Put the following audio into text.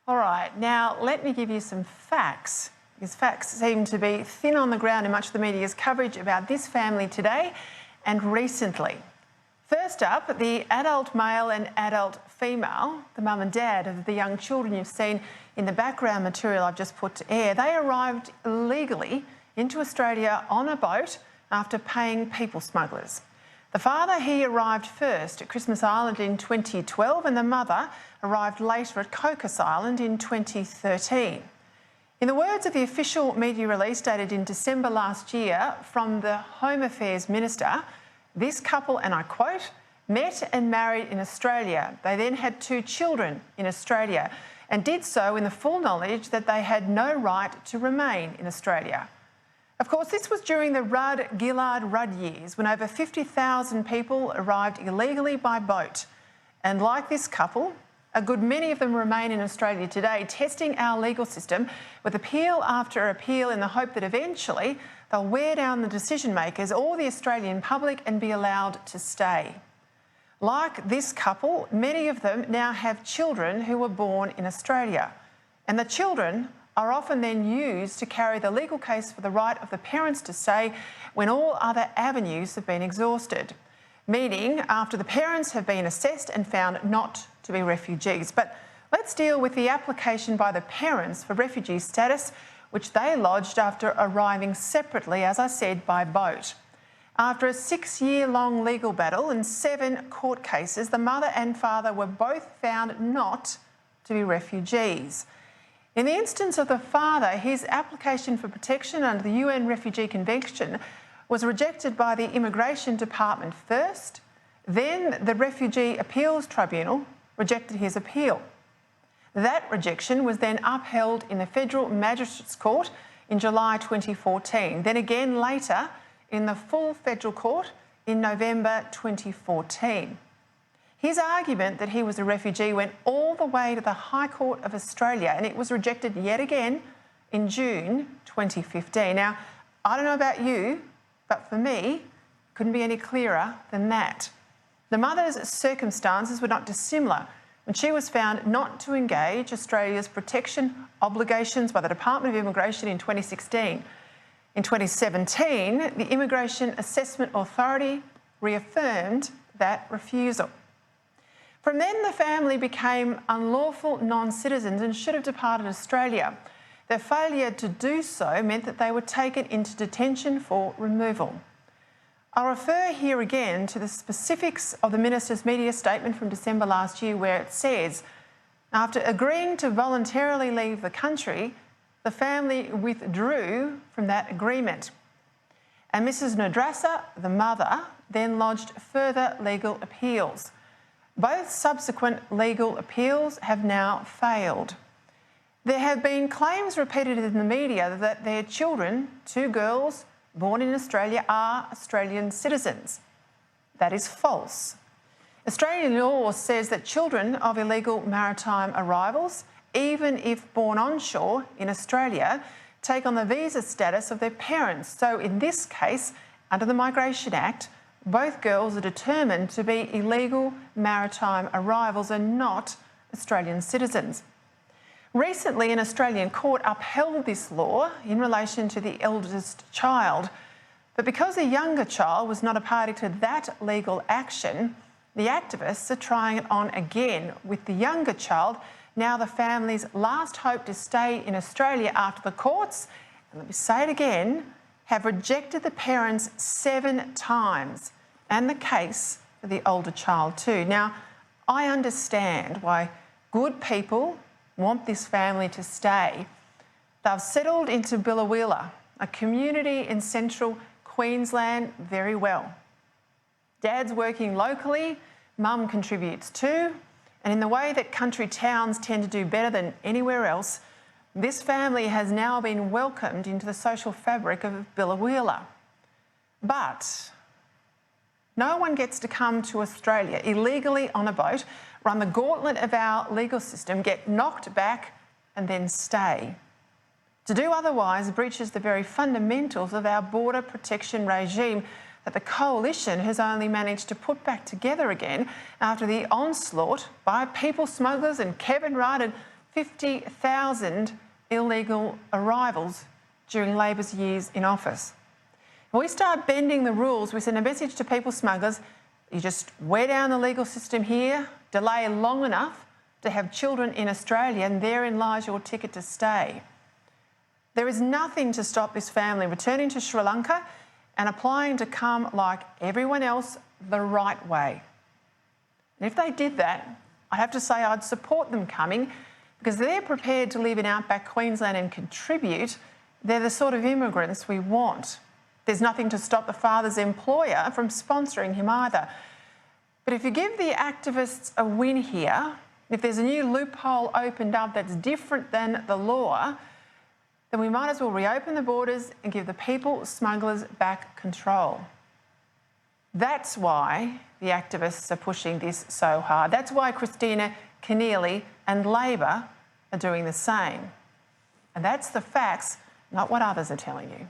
All right, now let me give you some facts, because facts seem to be thin on the ground in much of the media's coverage about this family today and recently. First up, the adult male and adult female, the mum and dad of the young children you've seen in the background material I've just put to air, they arrived illegally into Australia on a boat after paying people smugglers. The father, he arrived first at Christmas Island in 2012 and the mother arrived later at Cocos Island in 2013. In the words of the official media release dated in December last year from the Home Affairs Minister, this couple, and I quote, met and married in Australia. They then had 2 children in Australia and did so in the full knowledge that they had no right to remain in Australia. Of course, this was during the Rudd-Gillard-Rudd years when over 50,000 people arrived illegally by boat. And like this couple, a good many of them remain in Australia today, testing our legal system with appeal after appeal in the hope that eventually they'll wear down the decision makers or the Australian public and be allowed to stay. Like this couple, many of them now have children who were born in Australia, and the children are often then used to carry the legal case for the right of the parents to stay when all other avenues have been exhausted, meaning after the parents have been assessed and found not to be refugees. But let's deal with the application by the parents for refugee status, which they lodged after arriving separately, as I said, by boat. After a 6-year-long legal battle and 7 court cases, the mother and father were both found not to be refugees. In the instance of the father, his application for protection under the UN Refugee Convention was rejected by the Immigration Department first, then the Refugee Appeals Tribunal rejected his appeal. That rejection was then upheld in the Federal Magistrates Court in July 2014, then again later in the full Federal Court in November 2014. His argument that he was a refugee went all the way to the High Court of Australia and it was rejected yet again in June 2015. Now, I don't know about you, but for me, it couldn't be any clearer than that. The mother's circumstances were not dissimilar when she was found not to engage Australia's protection obligations by the Department of Immigration in 2016. In 2017, the Immigration Assessment Authority reaffirmed that refusal. From then, the family became unlawful non-citizens and should have departed Australia. Their failure to do so meant that they were taken into detention for removal. I'll refer here again to the specifics of the Minister's media statement from December last year, where it says, after agreeing to voluntarily leave the country, the family withdrew from that agreement. And Mrs. Nodrasa, the mother, then lodged further legal appeals. Both subsequent legal appeals have now failed. There have been claims repeated in the media that their children, 2 girls born in Australia, are Australian citizens. That is false. Australian law says that children of illegal maritime arrivals, even if born onshore in Australia, take on the visa status of their parents. So in this case, under the Migration Act, both girls are determined to be illegal maritime arrivals and not Australian citizens. Recently, an Australian court upheld this law in relation to the eldest child, but because the younger child was not a party to that legal action, the activists are trying it on again with the younger child, now the family's last hope to stay in Australia after the courts, and let me say it again, have rejected the parents 7 times, and the case for the older child too. Now, I understand why good people want this family to stay. They've settled into Biloela, a community in central Queensland, very well. Dad's working locally, mum contributes too, and in the way that country towns tend to do better than anywhere else, this family has now been welcomed into the social fabric of Biloela. But no one gets to come to Australia illegally on a boat, run the gauntlet of our legal system, get knocked back and then stay. To do otherwise breaches the very fundamentals of our border protection regime that the Coalition has only managed to put back together again after the onslaught by people smugglers and Kevin Rudd and 50,000 illegal arrivals during Labor's years in office. If we start bending the rules, we send a message to people smugglers: you just wear down the legal system here, delay long enough to have children in Australia, and therein lies your ticket to stay. There is nothing to stop this family returning to Sri Lanka and applying to come like everyone else the right way. And if they did that, I'd have to say I'd support them coming, because they're prepared to live in outback Queensland and contribute. They're the sort of immigrants we want. There's nothing to stop the father's employer from sponsoring him either. But if you give the activists a win here, if there's a new loophole opened up that's different than the law, then we might as well reopen the borders and give the people smugglers back control. That's why the activists are pushing this so hard. That's why Kristina Keneally and Labor are doing the same. And that's the facts, not what others are telling you.